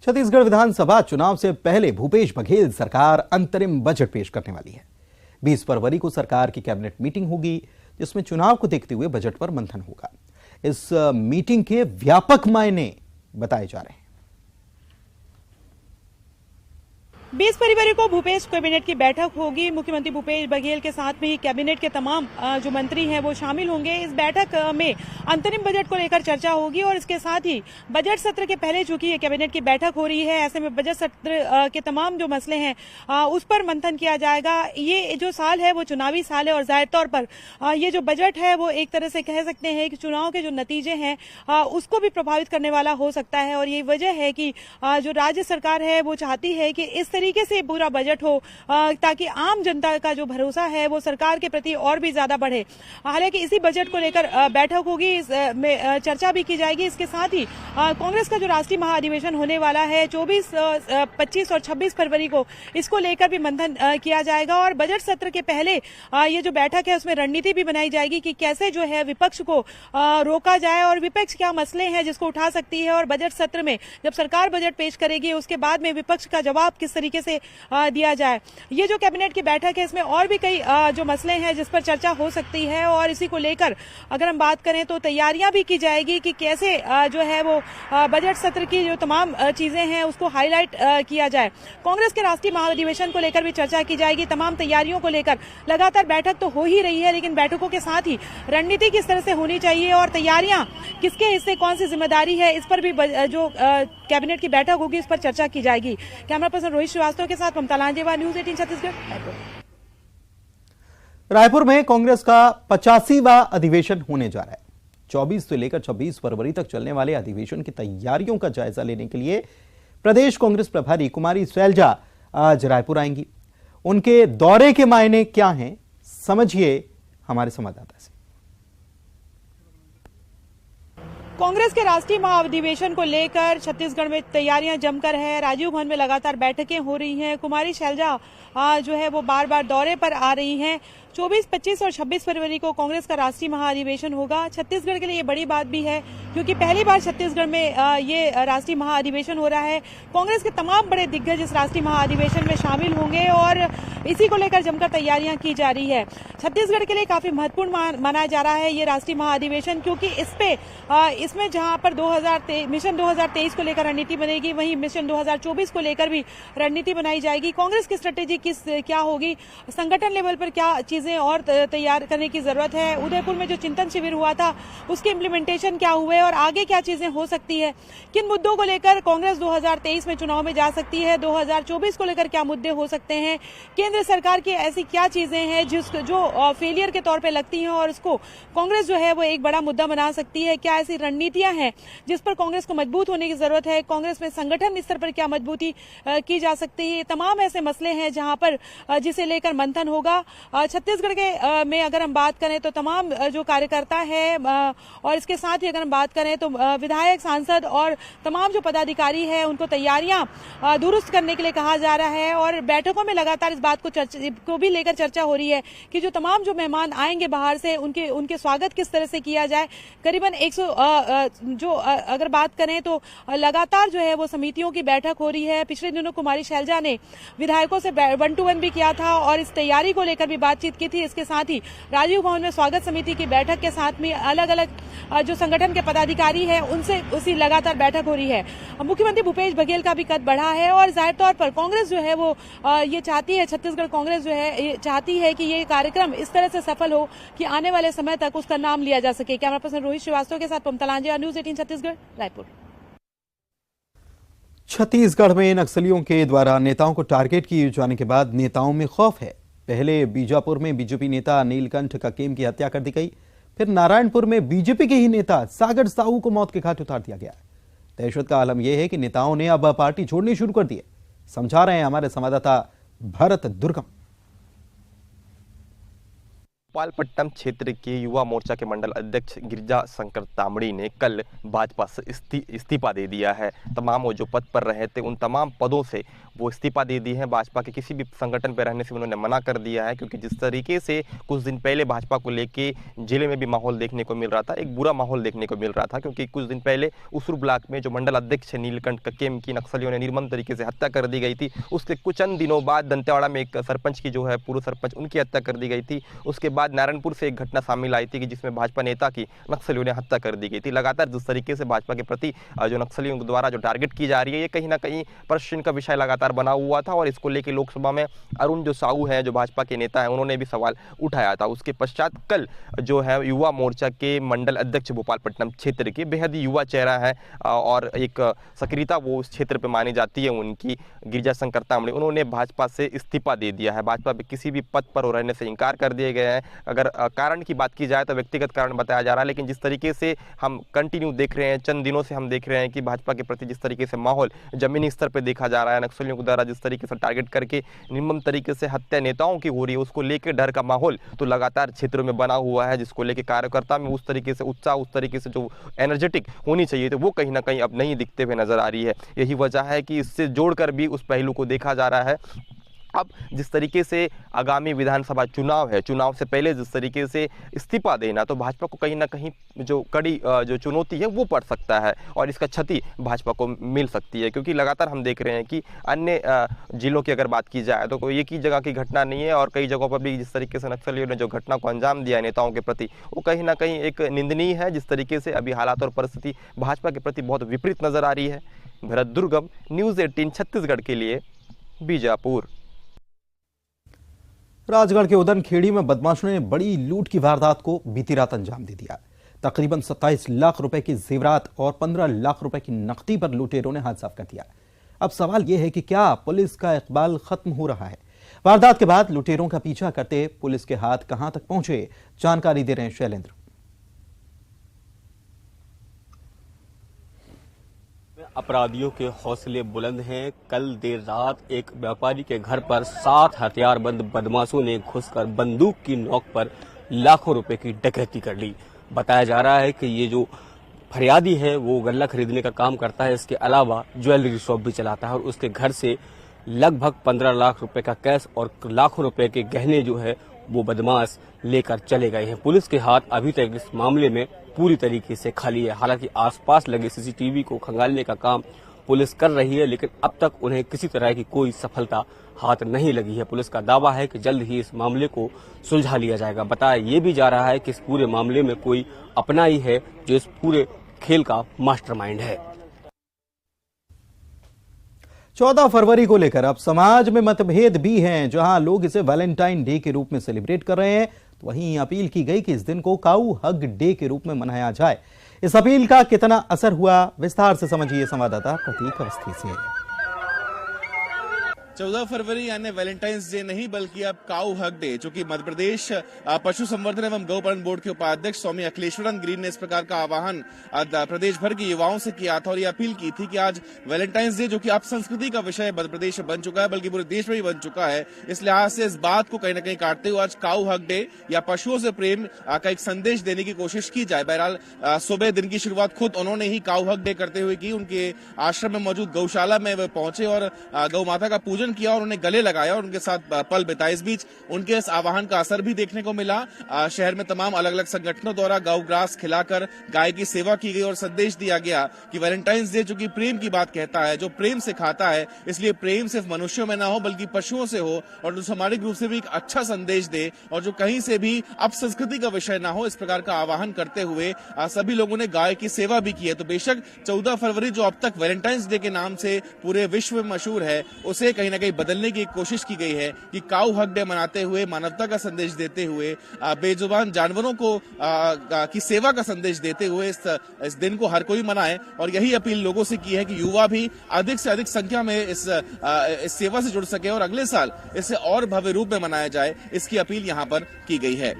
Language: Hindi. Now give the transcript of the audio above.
छत्तीसगढ़ विधानसभा चुनाव से पहले भूपेश बघेल सरकार अंतरिम बजट पेश करने वाली है। 20 फरवरी को सरकार की कैबिनेट मीटिंग होगी, जिसमें चुनाव को देखते हुए बजट पर मंथन होगा। इस मीटिंग के व्यापक मायने बताए जा रहे हैं। 20 फरवरी को भूपेश कैबिनेट की बैठक होगी। मुख्यमंत्री भूपेश बघेल के साथ में कैबिनेट के तमाम जो मंत्री हैं वो शामिल होंगे। इस बैठक में अंतरिम बजट को लेकर चर्चा होगी और इसके साथ ही बजट सत्र के पहले चूंकि ये कैबिनेट की बैठक हो रही है, ऐसे में बजट सत्र के तमाम जो मसले हैं उस पर मंथन किया जाएगा। ये जो साल है वो चुनावी साल है और जाहिर तौर पर ये जो बजट है वो एक तरह से कह सकते हैं कि चुनाव के जो नतीजे हैं उसको भी प्रभावित करने वाला हो सकता है। और यही वजह है कि जो राज्य सरकार है वो चाहती है कि इस तरीके से पूरा बजट हो ताकि आम जनता का जो भरोसा है वो सरकार के प्रति और भी ज्यादा बढ़े। हालांकि इसी बजट को लेकर बैठक होगी, इसमें चर्चा भी की जाएगी। इसके साथ ही कांग्रेस का जो राष्ट्रीय महाधिवेशन होने वाला है 24, 25 और 26 फरवरी को, इसको लेकर भी मंथन किया जाएगा। और बजट सत्र के पहले ये जो बैठक है उसमें रणनीति भी बनाई जाएगी कि कैसे जो है विपक्ष को रोका जाए और विपक्ष क्या मसले हैं जिसको उठा सकती है। और बजट सत्र में जब सरकार बजट पेश करेगी उसके बाद में विपक्ष का जवाब किस तरीके से दिया जाए। ये जो कैबिनेट की बैठक है इसमें और भी कई जो मसले हैं जिस पर चर्चा हो सकती है और इसी को लेकर अगर हम बात करें तो तैयारियां भी की जाएगी कि कैसे जो है वो बजट सत्र की जो तमाम चीजें हैं उसको हाईलाइट किया जाए। कांग्रेस के राष्ट्रीय महाधिवेशन को लेकर भी चर्चा की जाएगी। तमाम तैयारियों को लेकर लगातार बैठक तो हो ही रही है, लेकिन बैठकों के साथ ही रणनीति किस तरह से होनी चाहिए और तैयारियां किसके हिस्से कौन सी जिम्मेदारी है, इस पर भी जो कैबिनेट की बैठक होगी इस पर चर्चा की जाएगी। कैमरा पर्सन रोहित श्रीवास्तव के साथ ममता लांजेवा, न्यूज 18 छत्तीसगढ़। रायपुर में कांग्रेस का 85वां अधिवेशन होने जा रहा है। 24 से लेकर 26 फरवरी तक चलने वाले अधिवेशन की तैयारियों का जायजा लेने के लिए प्रदेश कांग्रेस प्रभारी कुमारी शैलजा आज रायपुर आएंगी। उनके दौरे के मायने क्या हैं, समझिए हमारे संवाददाता से। कांग्रेस के राष्ट्रीय महाधिवेशन को लेकर छत्तीसगढ़ में तैयारियां जमकर है। राजीव भवन में लगातार बैठकें हो रही हैं। कुमारी शैलजा जो है वो बार बार दौरे पर आ रही हैं। 24, 25 और 26 फरवरी को कांग्रेस का राष्ट्रीय महाधिवेशन होगा। छत्तीसगढ़ के लिए ये बड़ी बात भी है क्योंकि पहली बार छत्तीसगढ़ में ये राष्ट्रीय महाधिवेशन हो रहा है। कांग्रेस के तमाम बड़े दिग्गज इस राष्ट्रीय महाधिवेशन में शामिल होंगे और इसी को लेकर जमकर तैयारियां की जा रही है। छत्तीसगढ़ के लिए काफी महत्वपूर्ण माना जा रहा है ये राष्ट्रीय महाधिवेशन, क्योंकि इसमें जहां पर मिशन 2023 को लेकर रणनीति बनेगी, वहीं मिशन 2024 को लेकर भी रणनीति बनाई जाएगी। कांग्रेस की स्ट्रेटेजी क्या होगी, संगठन लेवल पर क्या चीजें और तैयार करने की जरूरत है, उदयपुर में जो चिंतन शिविर हुआ था उसके इम्प्लीमेंटेशन क्या हुए और आगे क्या चीजें हो सकती है, किन मुद्दों को लेकर कांग्रेस 2023 में चुनाव में जा सकती है, 2024 को लेकर क्या मुद्दे हो सकते हैं, केंद्र सरकार की ऐसी क्या चीजें हैं जो फेलियर के तौर पे लगती हैं और उसको कांग्रेस जो है वो एक बड़ा मुद्दा बना सकती है, क्या ऐसी रणनीतियां हैं जिस पर कांग्रेस को मजबूत होने की जरूरत है, कांग्रेस में संगठन स्तर पर क्या मजबूती की जा सकती है। तमाम ऐसे मसले हैं जहां पर जिसे लेकर मंथन होगा। छत्तीसगढ़ के में अगर हम बात करें तो तमाम जो कार्यकर्ता है और इसके साथ ही अगर हम बात करें तो विधायक, सांसद और तमाम जो पदाधिकारी है उनको तैयारियां दुरुस्त करने के लिए कहा जा रहा है। और बैठकों में लगातार इस बात को भी लेकर चर्चा हो रही है कि जो तमाम जो मेहमान आएंगे बाहर से उनके स्वागत किस तरह से किया जाए। करीबन 100 अगर बात करें तो लगातार जो है वो समितियों की बैठक हो रही है। पिछले दिनों कुमारी शैलजा ने विधायकों से 1-to-1 भी किया था और इस तैयारी को लेकर भी बातचीत की थी। इसके साथ ही राजीव भवन में स्वागत समिति की बैठक के साथ में अलग अलग जो संगठन के पदाधिकारी हैं उनसे उसी लगातार बैठक हो रही है। मुख्यमंत्री भूपेश बघेल का भी कद बढ़ा है और जाहिर तौर पर कांग्रेस जो है वो ये चाहती है, छत्तीसगढ़ कांग्रेस जो है चाहती है कि ये कार्यक्रम इस तरह से सफल हो कि आने वाले समय तक उसका नाम लिया जा सके। कैमरा पर्सन रोहित श्रीवास्तव के साथ ममता लांजेवा, न्यूज 18 छत्तीसगढ़, रायपुर। छत्तीसगढ़ में नक्सलियों के द्वारा नेताओं को टारगेट किए जाने के बाद नेताओं में खौफ है। पहले बीजापुर में बीजेपी नेता नीलकंठ ककेम की हत्या कर दी गई, फिर नारायणपुर में बीजेपी के ही नेता सागर साहू को मौत के घाट उतार दिया गया। दहशत का आलम यह है कि नेताओं ने अब पार्टी छोड़नी शुरू कर दी है। समझा रहे हैं हमारे संवाददाता भरत दुर्गम। भोपालपट्टनम क्षेत्र के युवा मोर्चा के मंडल अध्यक्ष गिरिजा शंकर तांबड़ी ने कल भाजपा से इस्तीफा दे दिया है। तमाम वो जो पद पर रहे थे उन तमाम पदों से वो इस्तीफा दे दी है। भाजपा के किसी भी संगठन पर रहने से उन्होंने मना कर दिया है, क्योंकि जिस तरीके से कुछ दिन पहले भाजपा को लेके जिले में भी माहौल देखने को मिल रहा था, एक बुरा माहौल देखने को मिल रहा था, क्योंकि कुछ दिन पहले उसुर ब्लॉक में जो मंडल अध्यक्ष नीलकंठ कक्केम की नक्सलियों ने निर्मम तरीके से हत्या कर दी गई थी। उसके कुछ चंद दिनों बाद दंतेवाड़ा में एक सरपंच की जो है पूर्व सरपंच उनकी हत्या कर दी गई थी। उसके बाद नारायणपुर से एक घटना सामने आई थी कि जिसमें भाजपा नेता की नक्सलियों ने हत्या कर दी गई थी। लगातार जिस तरीके से भाजपा के प्रति जो नक्सलियों द्वारा जो टारगेट की जा रही है, ये कहीं ना कहीं प्रश्न का विषय लगातार बना हुआ था, और इसको लेकर लोकसभा में अरुण जो साहू है, जो भाजपा के नेता है, उन्होंने भी सवाल उठाया था। उसके पश्चात कल जो है युवा मोर्चा के मंडल अध्यक्ष भोपालपट्टनम क्षेत्र के बेहद ही युवा चेहरा है और एक सक्रियता वो उस क्षेत्र पे मानी जाती है उनकी, गिरिजा शंकर तांबड़े, उन्होंने भाजपा से इस्तीफा दे दिया है। भाजपा में किसी भी पद पर रहने से इनकार कर दिए गए हैं। अगर कारण की बात की जाए तो व्यक्तिगत कारण बताया जा रहा है, लेकिन जिस तरीके से हम कंटिन्यू देख रहे हैं, चंद दिनों से हम देख रहे हैं कि भाजपा के प्रति जिस तरीके से माहौल जमीनी स्तर पर देखा जा रहा है, नक्सलियों के द्वारा जिस तरीके से टारगेट करके निर्मम तरीके से हत्या नेताओं की हो रही है, उसको लेकर डर का माहौल तो लगातार क्षेत्रों में बना हुआ है, जिसको लेकर कार्यकर्ता में उस तरीके से उत्साह, उस तरीके से जो एनर्जेटिक होनी चाहिए तो वो कहीं ना कहीं अब नहीं दिखते हुए नजर आ रही है। यही वजह है कि इससे जोड़कर भी उस पहलू को देखा जा रहा है। अब जिस तरीके से आगामी विधानसभा चुनाव है, चुनाव से पहले जिस तरीके से इस्तीफा देना, तो भाजपा को कहीं ना कहीं जो कड़ी जो चुनौती है वो पड़ सकता है और इसका क्षति भाजपा को मिल सकती है, क्योंकि लगातार हम देख रहे हैं कि अन्य जिलों की अगर बात की जाए तो कोई एक ही जगह की घटना नहीं है, और कई जगहों पर भी जिस तरीके से नक्सलियों ने जो घटना को अंजाम दिया नेताओं के प्रति, वो कहीं ना कहीं एक निंदनीय है। जिस तरीके से अभी हालात और परिस्थिति भाजपा के प्रति बहुत विपरीत नजर आ रही है। भरत दुर्गम, न्यूज़ 18 छत्तीसगढ़ के लिए बीजापुर। राजगढ़ के उदनखेड़ी में बदमाशों ने बड़ी लूट की वारदात को बीती रात अंजाम दे दिया। तकरीबन 27 लाख रुपए की जेवरात और 15 लाख रुपए की नकदी पर लुटेरों ने हाथ साफ कर दिया। अब सवाल यह है कि क्या पुलिस का इकबाल खत्म हो रहा है? वारदात के बाद लुटेरों का पीछा करते पुलिस के हाथ कहां तक पहुंचे, जानकारी दे रहे हैं शैलेंद्र। अपराधियों के हौसले बुलंद हैं। कल देर रात एक व्यापारी के घर पर 7 हथियारबंद बदमाशों ने घुसकर बंदूक की नोक पर लाखों रुपए की डकैती कर ली। बताया जा रहा है कि ये जो फरियादी है वो गल्ला खरीदने का काम करता है, इसके अलावा ज्वेलरी शॉप भी चलाता है, और उसके घर से लगभग 15 लाख रुपए का कैश और लाखों रुपए के गहने जो है वो बदमाश लेकर चले गए हैं। पुलिस के हाथ अभी तक इस मामले में पूरी तरीके से खाली है। हालांकि आसपास लगे सीसीटीवी को खंगालने का काम पुलिस कर रही है, लेकिन अब तक उन्हें किसी तरह की कोई सफलता हाथ नहीं लगी है। पुलिस का दावा है कि जल्द ही इस मामले को सुलझा लिया जाएगा। बताया ये भी जा रहा है कि इस पूरे मामले में कोई अपना ही है जो इस पूरे खेल का मास्टरमाइंड है। 14 फरवरी को लेकर अब समाज में मतभेद भी हैं। जहां लोग इसे वैलेंटाइन डे के रूप में सेलिब्रेट कर रहे हैं, तो वहीं अपील की गई कि इस दिन को काऊ हग डे के रूप में मनाया जाए। इस अपील का कितना असर हुआ, विस्तार से समझिए संवाददाता प्रतीक अवस्थी से। 14 फरवरी यानी वैलेंटाइंस डे नहीं बल्कि अब काऊ हग डे, जो कि मध्य प्रदेश पशु संवर्धन एवं गौपालन बोर्ड के उपाध्यक्ष स्वामी अखिलेश्वरन गिरी ने इस प्रकार का आह्वान प्रदेश भर के युवाओं से किया था और ये अपील की थी कि आज वैलेंटाइंस डे, जो कि अब संस्कृति का विषय मध्य प्रदेश में बन चुका है बल्कि पूरे देश में भी बन चुका है, इस लिहाज से इस बात को कहीं न कहीं काटते हुए आज काऊ हग डे या पशुओं से प्रेम का एक संदेश देने की कोशिश की जाए। बहरहाल सुबह दिन की शुरुआत खुद उन्होंने ही काऊ हग डे करते हुए की। उनके आश्रम में मौजूद गौशाला में वे पहुंचे और गौ माता का पूजन किया और उन्हें गले लगाया और उनके साथ पल बिताए। इस बीच उनके इस आह्वान का असर भी देखने को मिला। शहर में तमाम अलग अलग संगठनों द्वारा गौ ग्रास खिलाकर गाय की सेवा की गई और संदेश दिया गया कि वैलेंटाइंस डे जो कि प्रेम की बात कहता है, जो प्रेम सिखाता है, इसलिए प्रेम सिर्फ मनुष्यों में ना हो बल्कि पशुओं से हो और जो सामाजिक रूप से भी एक अच्छा संदेश दे और जो कहीं से भी अपसंस्कृति का विषय ना हो, इस प्रकार का आह्वान करते हुए सभी लोगों ने गाय की सेवा भी की है। तो बेशक 14 फरवरी जो अब तक वैलेंटाइंस डे के नाम से पूरे विश्व में मशहूर है, उसे कहीं ना कहीं बदलने की कोशिश की गई है कि काऊ हग डे मनाते हुए, मानवता का संदेश देते हुए, बेजुबान जानवरों को की सेवा का संदेश देते हुए इस दिन को हर कोई मनाए। और यही अपील लोगों से की है कि युवा भी अधिक से अधिक संख्या में इस सेवा से जुड़ सके और अगले साल इसे और भव्य रूप में मनाया जाए, इसकी अपील यहां पर की गई है।